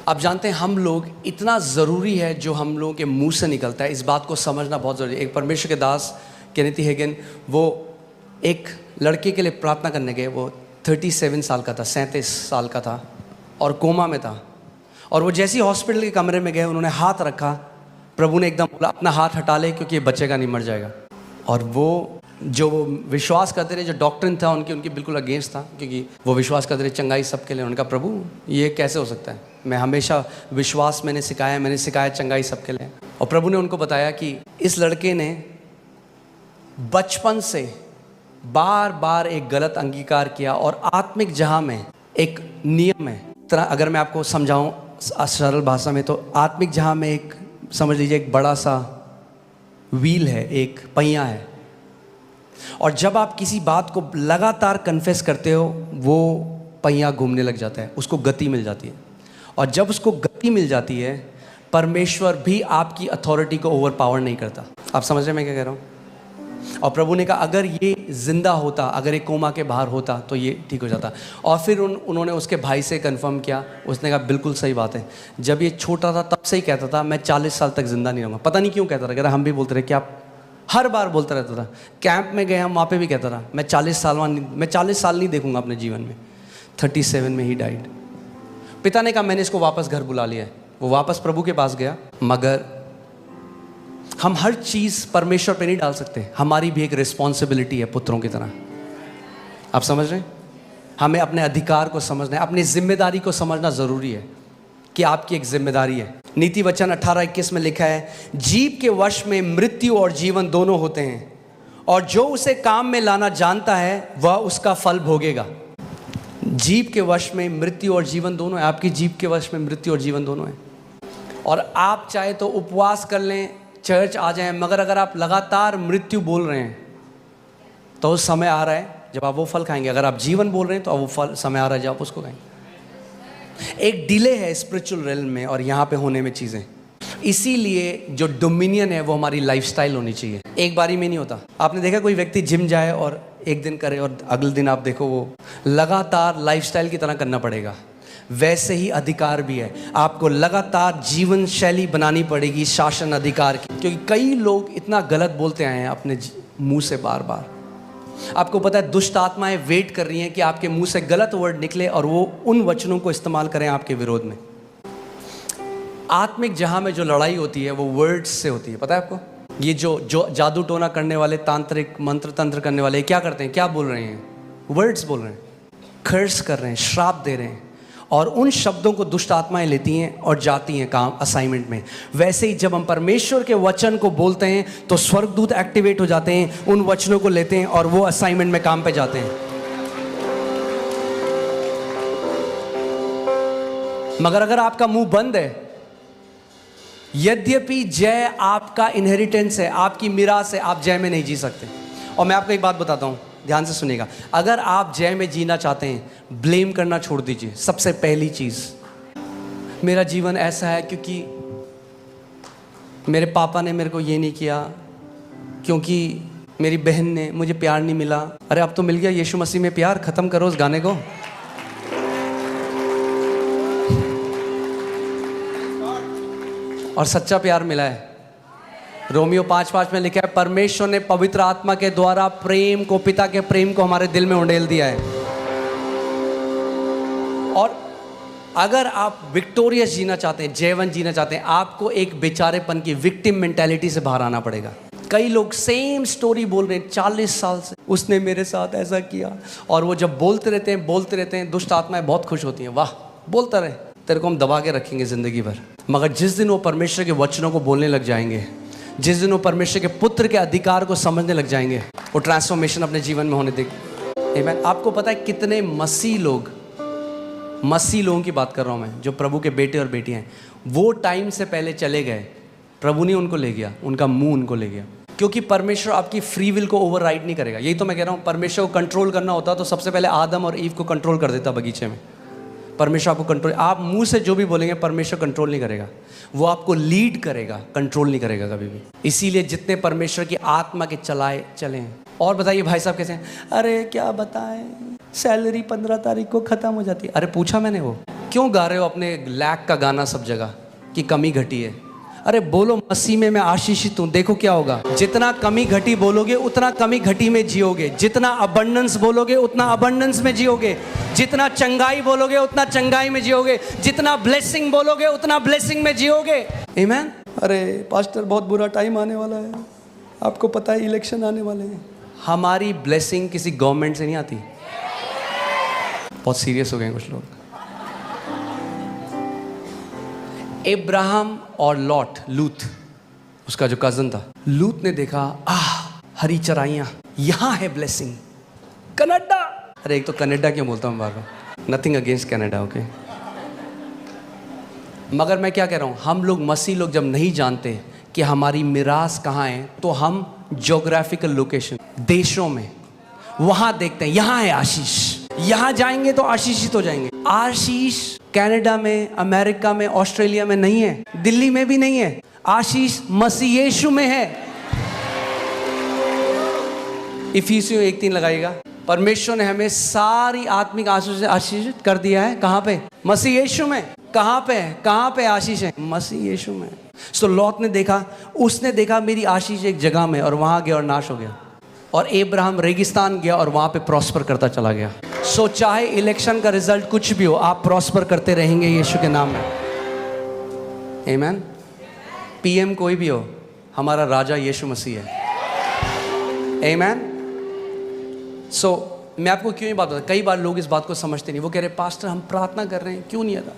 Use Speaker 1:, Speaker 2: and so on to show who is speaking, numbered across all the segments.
Speaker 1: आप जानते हैं हम लोग इतना ज़रूरी है जो हम लोगों के मुंह से निकलता है, इस बात को समझना बहुत ज़रूरी है। एक परमेश्वर के दास केनेथ हेगन, वो एक लड़के के लिए प्रार्थना करने गए। वो 37 साल का था, 37 साल का था और कोमा में था। और वो जैसे ही हॉस्पिटल के कमरे में गए, उन्होंने हाथ रखा, प्रभु ने एकदम बोला अपना हाथ हटा ले क्योंकि ये बचेगा नहीं, मर जाएगा। और वो जो विश्वास करते रहे, जो डॉक्टर था उनकी बिल्कुल अगेंस्ट था, क्योंकि वो विश्वास करते रहे चंगाई सबके लिए। उनका प्रभु ये कैसे हो सकता है, मैं हमेशा विश्वास मैंने सिखाया चंगाई सबके लिए। और प्रभु ने उनको बताया कि इस लड़के ने बचपन से बार बार एक गलत अंगीकार किया और आत्मिक जहां में एक नियम है। तरह अगर मैं आपको समझाऊं सरल भाषा में, तो आत्मिक जहां में एक समझ लीजिए एक बड़ा सा व्हील है, एक पहिया है। और जब आप किसी बात को लगातार कन्फेस करते हो, वो पहिया घूमने लग जाता है, उसको गति मिल जाती है। और जब उसको गति मिल जाती है, परमेश्वर भी आपकी अथॉरिटी को ओवर पावर नहीं करता। आप समझ रहे हैं मैं क्या कह रहा हूँ? और प्रभु ने कहा अगर ये जिंदा होता, अगर एक कोमा के बाहर होता तो ये ठीक हो जाता। और फिर उन्होंने उसके भाई से कंफर्म किया। उसने कहा बिल्कुल सही बात है। जब ये छोटा था तब से ही कहता था मैं 40 साल तक जिंदा नहीं रहूँगा। पता नहीं क्यों कहता था, कहता हम भी बोलते रहे कि आप हर बार बोलता रहता था। कैंप में गए हम, वहाँ पे भी कहता था मैं 40 साल नहीं देखूंगा अपने जीवन में। 37 में ही डाइड। पिता ने कहा मैंने इसको वापस घर बुला लिया है। वो वापस प्रभु के पास गया। मगर हम हर चीज़ परमेश्वर पे नहीं डाल सकते, हमारी भी एक रिस्पॉन्सिबिलिटी है पुत्रों की तरह। आप समझ रहे हैं? हमें अपने अधिकार को समझना है, अपनी जिम्मेदारी को समझना ज़रूरी है कि आपकी एक जिम्मेदारी है। नीति वचन 18:21 में लिखा है, जीव के वश में मृत्यु और जीवन दोनों होते हैं, और जो उसे काम में लाना जानता है वह उसका फल भोगेगा। जीव के वश में मृत्यु और जीवन दोनों है। आपकी जीव के वश में मृत्यु और जीवन दोनों है। और आप चाहे तो उपवास कर लें, चर्च आ जाएं, मगर अगर आप लगातार मृत्यु बोल रहे हैं तो उस समय आ रहा है जब आप वो फल खाएंगे। अगर आप जीवन बोल रहे हैं तो वो फल समय आ रहा है जब आप उसको खाएंगे। एक डिले है स्पिरिचुअल रेल्म में और यहाँ पे होने में चीज़ें। इसीलिए जो डोमिनियन है वो हमारी लाइफस्टाइल होनी चाहिए। एक बारी में नहीं होता। आपने देखा कोई व्यक्ति जिम जाए और एक दिन करे और अगले दिन आप देखो वो लगातार लाइफस्टाइल की तरह करना पड़ेगा। वैसे ही अधिकार भी है, आपको लगातार जीवन शैली बनानी पड़ेगी शासन अधिकार की। क्योंकि कई लोग इतना गलत बोलते आए हैं अपने मुंह से बार बार। आपको पता है दुष्ट आत्माएं वेट कर रही हैं कि आपके मुंह से गलत वर्ड निकले और वो उन वचनों को इस्तेमाल करें आपके विरोध में। आत्मिक जहां में जो लड़ाई होती है वो वर्ड्स से होती है। पता है आपको? ये जो जादू टोना करने वाले, तांत्रिक मंत्र तंत्र करने वाले क्या करते हैं? क्या बोल रहे हैं? वर्ड्स बोल रहे हैं, कर्स कर रहे हैं, श्राप दे रहे हैं। और उन शब्दों को दुष्ट आत्माएं लेती हैं और जाती हैं काम असाइनमेंट में। वैसे ही जब हम परमेश्वर के वचन को बोलते हैं तो स्वर्गदूत एक्टिवेट हो जाते हैं, उन वचनों को लेते हैं और वो असाइनमेंट में काम पे जाते हैं। मगर अगर आपका मुंह बंद है, यद्यपि जय आपका इनहेरिटेंस है, आपकी मिरास है, आप जय में नहीं जी सकते। और मैं आपको एक बात बताता हूं, ध्यान से सुनिएगा। अगर आप जय में जीना चाहते हैं, ब्लेम करना छोड़ दीजिए। सबसे पहली चीज़, मेरा जीवन ऐसा है क्योंकि मेरे पापा ने मेरे को ये नहीं किया, क्योंकि मेरी बहन ने, मुझे प्यार नहीं मिला। अरे अब तो मिल गया यीशु मसीह में प्यार, ख़त्म करो उस गाने को। और सच्चा प्यार मिला है। रोमियो 5:5 में लिखा है, परमेश्वर ने पवित्र आत्मा के द्वारा प्रेम को, पिता के प्रेम को हमारे दिल में उंडेल दिया है। और अगर आप विक्टोरियस जीना चाहते हैं, जयवंत जीना चाहते हैं, आपको एक बेचारेपन की विक्टिम मेंटालिटी से बाहर आना पड़ेगा। कई लोग सेम स्टोरी बोल रहे हैं 40 साल से, उसने मेरे साथ ऐसा किया। और वो जब बोलते रहते हैं, दुष्ट आत्माएं बहुत खुश होती हैं, वाह बोलता रहे, तेरे को हम दबा के रखेंगे ज़िंदगी भर। मगर जिस दिन वो परमेश्वर के वचनों को बोलने लग जाएंगे, जिस दिन वो परमेश्वर के पुत्र के अधिकार को समझने लग जाएंगे, वो ट्रांसफॉर्मेशन अपने जीवन में होने देगी। आमीन। आपको पता है कितने मसीह लोगों की बात कर रहा हूँ मैं, जो प्रभु के बेटे और बेटियाँ हैं, वो टाइम से पहले चले गए। प्रभु ने उनको ले गया, उनका मुंह उनको ले गया। क्योंकि परमेश्वर आपकी फ्री विल को ओवरराइड नहीं करेगा। यही तो मैं कह रहा हूँ, परमेश्वर को कंट्रोल करना होता तो सबसे पहले आदम और ईव को कंट्रोल कर देता बगीचे में। परमेश्वर आपको कंट्रोल, आप मुंह से जो भी बोलेंगे परमेश्वर कंट्रोल नहीं करेगा, वो आपको लीड करेगा, कंट्रोल नहीं करेगा कभी भी। इसीलिए जितने परमेश्वर की आत्मा के चलें। और बताइए भाई साहब कैसे हैं? अरे क्या बताएं, सैलरी 15 तारीख को ख़त्म हो जाती है। अरे पूछा मैंने वो क्यों गा रहे हो अपने लैक का गाना सब जगह कि कमी घटी है? अरे बोलो मसीह में मैं आशीषित हूं। देखो क्या होगा, जितना कमी घटी बोलोगे उतना कमी घटी में जियोगे, जितना अबंडेंस बोलोगे उतना अबंडेंस में जियोगे, जितना चंगाई बोलोगे उतना चंगाई में जियोगे, जितना ब्लेसिंग बोलोगे उतना ब्लेसिंग में जियोगे। आमीन। अरे पास्टर बहुत बुरा टाइम आने वाला है, आपको पता है इलेक्शन आने वाले हैं। हमारी ब्लेसिंग किसी गवर्नमेंट से नहीं आती। बहुत सीरियस हो गए कुछ लोग। इब्राहिम और लूत उसका जो कजन था, लूत ने देखा हरी चराइयां, यहां है ब्लेसिंग। कनाडा, अरे एक तो कनाडा क्यों बोलता हूं बार बार, नथिंग अगेंस्ट कनाडा, ओके। मगर मैं क्या कह रहा हूं, हम लोग मसीह लोग जब नहीं जानते कि हमारी मिरास कहाँ है, तो हम ज्योग्राफिकल लोकेशन, देशों में वहां देखते हैं यहां है आशीष, यहां जाएंगे तो आशीषित हो जाएंगे। आशीष कनाडा में, अमेरिका में, ऑस्ट्रेलिया में नहीं है, दिल्ली में भी नहीं है। आशीष मसीह यीशु में है। इफिसियों 1:3 लगाइएगा। परमेश्वर ने हमें सारी आत्मिक आशीष से आशीषित कर दिया है। कहां पे? मसीह यीशु में। कहां पे? कहां पे आशीष है? मसीह यीशु में। सो लॉत ने देखा, उसने देखा मेरी आशीष एक जगह में, और वहां गया और नाश हो गया। और इब्राहिम रेगिस्तान गया और वहां पे प्रॉस्पर करता चला गया। सो चाहे इलेक्शन का रिजल्ट कुछ भी हो, आप प्रॉस्पर करते रहेंगे यीशु के नाम में। आमीन। पीएम कोई भी हो, हमारा राजा यीशु मसीह है। आमीन। सो मैं आपको क्यों ये बात बता, कई बार लोग इस बात को समझते नहीं। वो कह रहे पास्टर हम प्रार्थना कर रहे हैं, क्यों नहीं आता,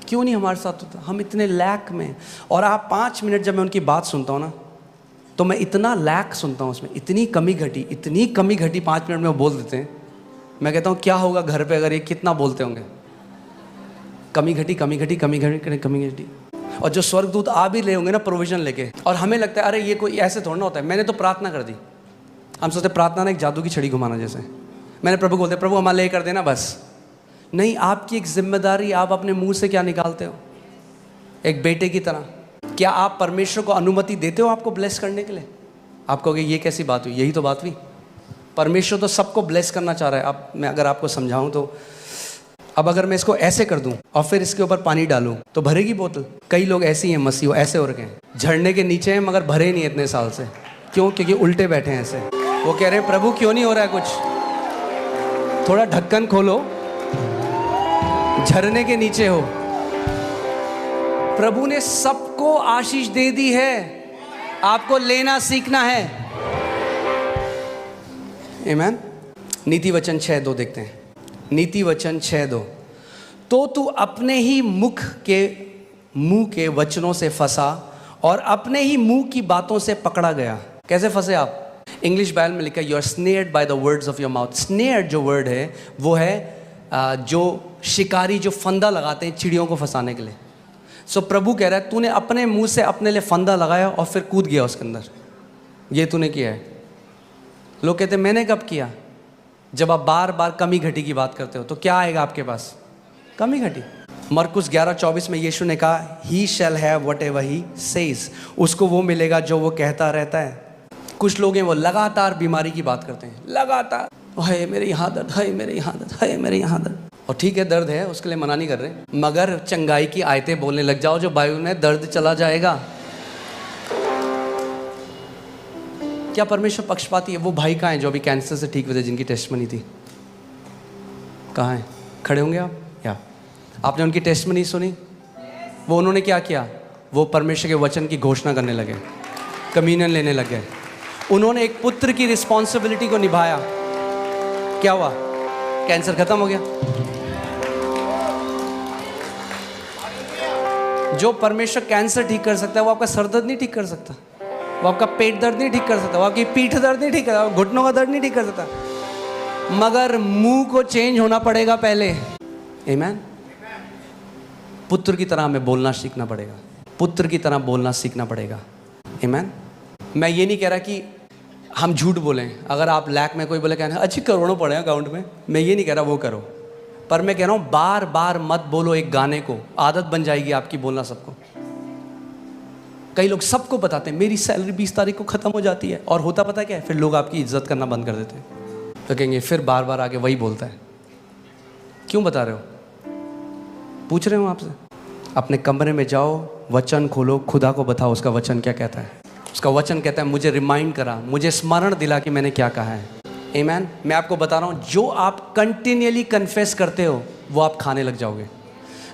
Speaker 1: क्यों नहीं हमारे साथ होता, हम इतने लैक में। और आप 5 मिनट जब मैं उनकी बात सुनता हूँ ना, तो मैं इतना लैक सुनता हूँ उसमें, इतनी कमी घटी 5 मिनट में वो बोल देते हैं। मैं कहता हूँ क्या होगा घर पे अगर ये कितना बोलते होंगे, कमी घटी। और जो स्वर्गदूत आ भी रहे होंगे ना प्रोविजन लेके, और हमें लगता है अरे ये कोई ऐसे थोड़ा ना होता है, मैंने तो प्रार्थना कर दी। हम सोचते प्रार्थना ना एक जादू की छड़ी घुमाना जैसे। मैंने प्रभु को बोलते प्रभु हमारे लिए कर देना बस। नहीं, आपकी एक जिम्मेदारी, आप अपने मुंह से क्या निकालते हो एक बेटे की तरह। क्या आप परमेश्वर को अनुमति देते हो आपको ब्लेस करने के लिए? आप कहोगे ये कैसी बात हुई? यही तो बात हुई। परमेश्वर तो सबको ब्लेस करना चाह रहा है। अब मैं अगर आपको समझाऊं तो, अब अगर मैं इसको ऐसे कर दूं और फिर इसके ऊपर पानी डालूं तो भरेगी बोतल? कई लोग ऐसे ही हैं मसीह, ऐसे हो रखे हैं, झरने के नीचे हैं मगर भरे नहीं इतने साल से। क्यों? क्योंकि उल्टे बैठे हैं ऐसे। वो कह रहे हैं प्रभु क्यों नहीं हो रहा है कुछ, थोड़ा ढक्कन खोलो, झरने के नीचे हो। प्रभु ने सबको आशीष दे दी है, आपको लेना सीखना है। आमीन। नीति वचन 6:2 देखते हैं। नीति वचन 6:2, तो तू अपने ही मुंह के वचनों से फंसा और अपने ही मुंह की बातों से पकड़ा गया। कैसे फंसे आप? इंग्लिश बाइबल में लिखा है you are snared by the words of your mouth. Snared जो वर्ड है वो है जो शिकारी जो फंदा लगाते हैं चिड़ियों को फंसाने के लिए। सो प्रभु कह रहा है तूने अपने मुंह से अपने लिए फंदा लगाया और फिर कूद गया उसके अंदर। ये तूने किया है। लोग कहते हैं मैंने कब किया? जब आप बार बार कमी घटी की बात करते हो तो क्या आएगा आपके पास? कमी घटी। मरकुस 11:24 में यीशु ने कहा he shall have whatever he says, उसको वो मिलेगा जो वो कहता रहता है। कुछ लोग हैं वो लगातार बीमारी की बात करते हैं, लगातार हाय मेरे यहाँ दर्द, हाय मेरे यहाँ दर्द, हाय मेरे यहाँ दर्द। और ठीक है दर्द है, उसके लिए मना नहीं कर रहे, मगर चंगाई की आयतें बोलने लग जाओ जो बाइबल में दर्द चला जाएगा। क्या परमेश्वर पक्षपाती है? वो भाई कहाँ हैं जो अभी कैंसर से ठीक हुए थे, जिनकी टेस्टमनी थी? कहाँ हैं? खड़े होंगे आप? या आपने उनकी टेस्टमनी सुनी? वो उन्होंने क्या किया? वो परमेश्वर के वचन की घोषणा करने लगे, कम्युनियन लेने लग गए। उन्होंने एक पुत्र की रिस्पॉन्सिबिलिटी को निभाया। क्या हुआ? कैंसर खत्म हो गया। जो परमेश्वर कैंसर ठीक कर सकता है वो आपका सर दर्द नहीं ठीक कर सकता, वो आपका पेट दर्द नहीं ठीक कर सकता, वो आपकी पीठ दर्द नहीं ठीक कर सकता, घुटनों का दर्द नहीं ठीक कर सकता, मगर मुंह को चेंज होना पड़ेगा पहले। आमीन। पुत्र की तरह हमें बोलना सीखना पड़ेगा, पुत्र की तरह बोलना सीखना पड़ेगा। आमीन। मैं ये नहीं कह रहा कि हम झूठ बोलें। अगर आप लैक में कोई बोले कहना अच्छी करोड़ों पड़े हैं अकाउंट में, मैं ये नहीं कह रहा वो करो, पर मैं कह रहा हूँ बार बार मत बोलो एक गाने को, आदत बन जाएगी आपकी बोलना सबको। कई लोग सबको बताते हैं मेरी सैलरी 20 तारीख को ख़त्म हो जाती है, और होता पता क्या है? फिर लोग आपकी इज्जत करना बंद कर देते हैं। तो कहेंगे फिर बार बार आके वही बोलता है। क्यों बता रहे हो? पूछ रहे हो आपसे? अपने कमरे में जाओ, वचन खोलो, खुदा को बताओ उसका वचन क्या कहता है। उसका वचन कहता है मुझे रिमाइंड करा, मुझे स्मरण दिला कि मैंने क्या कहा है। आमीन। मैं आपको बता रहा हूँ, जो आप कंटिन्यूअली कन्फेस करते हो वो आप खाने लग जाओगे।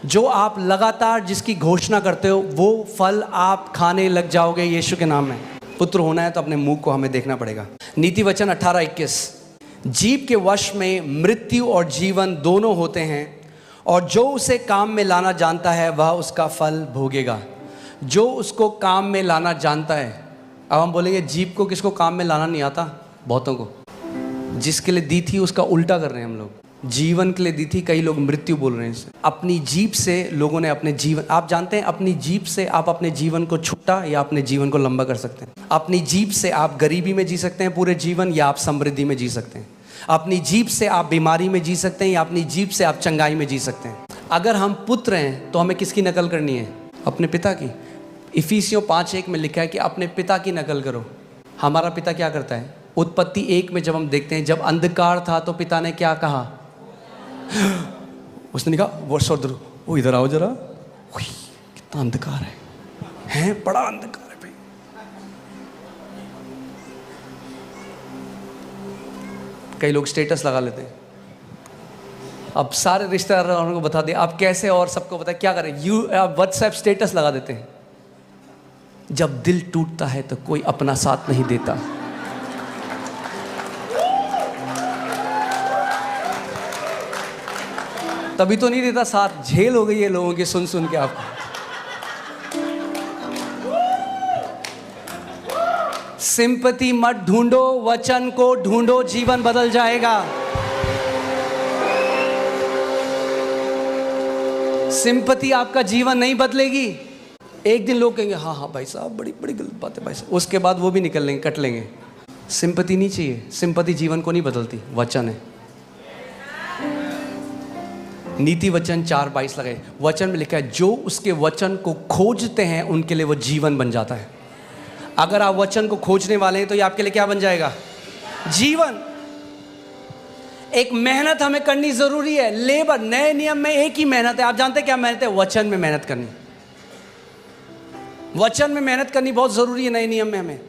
Speaker 1: जो आप लगातार जिसकी घोषणा करते हो वो फल आप खाने लग जाओगे यीशु के नाम में। पुत्र होना है तो अपने मुंह को हमें देखना पड़ेगा। नीति वचन 18:21, जीव के वश में मृत्यु और जीवन दोनों होते हैं, और जो उसे काम में लाना जानता है वह उसका फल भोगेगा। जो उसको काम में लाना जानता है। अब हम बोलेंगे जीव को किसको काम में लाना नहीं आता? बहुतों को। जिसके लिए दी थी उसका उल्टा कर रहे हैं हम लोग। जीवन के लिए दी थी, कई लोग मृत्यु बोल रहे हैं इसे। अपनी जीभ से लोगों ने अपने जीवन, आप जानते हैं अपनी जीभ से आप अपने जीवन को छोटा या अपने जीवन को लंबा कर सकते हैं। अपनी जीभ से आप गरीबी में जी सकते हैं पूरे जीवन, या आप समृद्धि में जी सकते हैं। अपनी जीभ से आप बीमारी में जी सकते हैं, या अपनी जीभ से आप चंगाई में जी सकते हैं। अगर हम पुत्र हैं तो हमें किसकी नकल करनी है? अपने पिता की। इफिसियों 5:1 में लिखा है कि अपने पिता की नकल करो। हमारा पिता क्या करता है? उत्पत्ति 1 में जब हम देखते हैं, जब अंधकार था तो पिता ने क्या कहा? उसने कहा वो सौदर, वो इधर आओ जरा, कितना अंधकार है बड़ा अंधकार है भाई। कई लोग स्टेटस लगा लेते हैं। अब सारे रिश्तेदारों को बता दे आप कैसे, और सबको बता क्या करें, व्हाट्सएप स्टेटस लगा देते हैं। जब दिल टूटता है तो कोई अपना साथ नहीं देता। तभी तो नहीं देता साथ। झेल हो गई है लोगों की सुन सुन के आपको। सिंपैथी मत ढूंढो, वचन को ढूंढो, जीवन बदल जाएगा। सिंपैथी आपका जीवन नहीं बदलेगी। एक दिन लोग कहेंगे हाँ हाँ भाई साहब बड़ी बड़ी गलत बात है भाई साहब, उसके बाद वो भी निकल लेंगे, कट लेंगे। सिंपैथी नहीं चाहिए। सिंपैथी जीवन को नहीं बदलती, वचन है। नीति वचन 4:22 लगाए। वचन में लिखा है जो उसके वचन को खोजते हैं उनके लिए वो जीवन बन जाता है। अगर आप वचन को खोजने वाले हैं तो ये आपके लिए क्या बन जाएगा? जीवन। एक मेहनत हमें करनी जरूरी है। लेबर, नए नियम में एक ही मेहनत है। आप जानते हैं क्या मेहनत है? वचन में मेहनत करनी। वचन में मेहनत करनी बहुत जरूरी है नए नियम में हमें।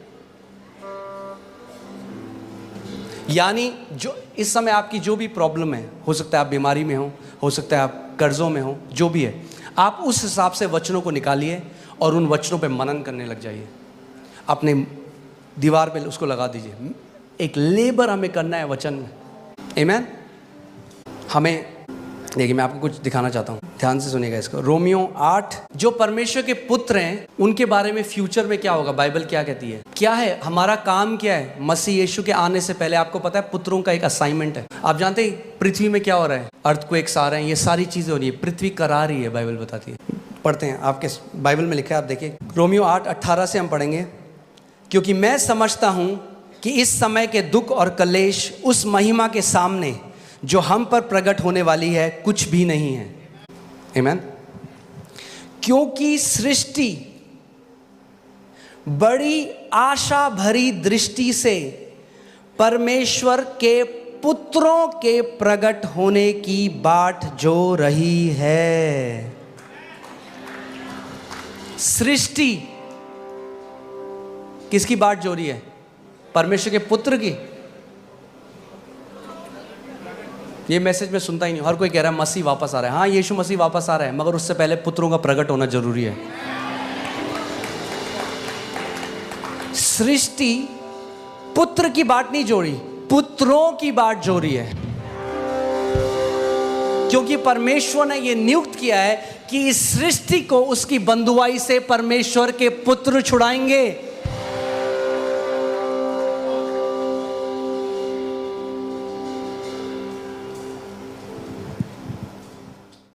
Speaker 1: यानी जो इस समय आपकी जो भी प्रॉब्लम है, हो सकता है आप बीमारी में हो सकता है आप कर्जों में हो, जो भी है, आप उस हिसाब से वचनों को निकालिए और उन वचनों पे मनन करने लग जाइए। अपने दीवार पे उसको लगा दीजिए। एक लेबर हमें करना है वचन में। आमीन। हमें देखिए, मैं आपको कुछ दिखाना चाहता हूँ, ध्यान से सुनिएगा इसको। रोमियो 8, जो परमेश्वर के पुत्र हैं उनके बारे में फ्यूचर में क्या होगा, बाइबल क्या कहती है, क्या है हमारा काम, क्या है? मसीह यीशु के आने से पहले आपको पता है पुत्रों का एक असाइनमेंट है। आप जानते हैं पृथ्वी में क्या हो रहा है? अर्थक्वेक्स आ रहे हैं, ये सारी चीजें हो रही है, पृथ्वी करा रही है, बाइबल बताती है। पढ़ते हैं, आपके बाइबल में लिखा है, आप देखिए रोमियो 8:18 से हम पढ़ेंगे। क्योंकि मैं समझता हूं कि इस समय के दुख और कलेश उस महिमा के सामने जो हम पर प्रकट होने वाली है कुछ भी नहीं है। आमीन। क्योंकि सृष्टि बड़ी आशा भरी दृष्टि से परमेश्वर के पुत्रों के प्रकट होने की बाट जो रही है। सृष्टि किसकी बाट जो रही है? परमेश्वर के पुत्र की। ये मैसेज मैं सुनता ही नहीं। हर कोई कह रहा है मसीह वापस आ रहा है। हाँ, यीशु मसीह वापस आ रहा है, मगर उससे पहले पुत्रों का प्रकट होना जरूरी है। सृष्टि पुत्र की बाट नहीं जोड़ी, पुत्रों की बाट जोड़ी है। क्योंकि परमेश्वर ने यह नियुक्त किया है कि इस सृष्टि को उसकी बंधुआई से परमेश्वर के पुत्र छुड़ाएंगे।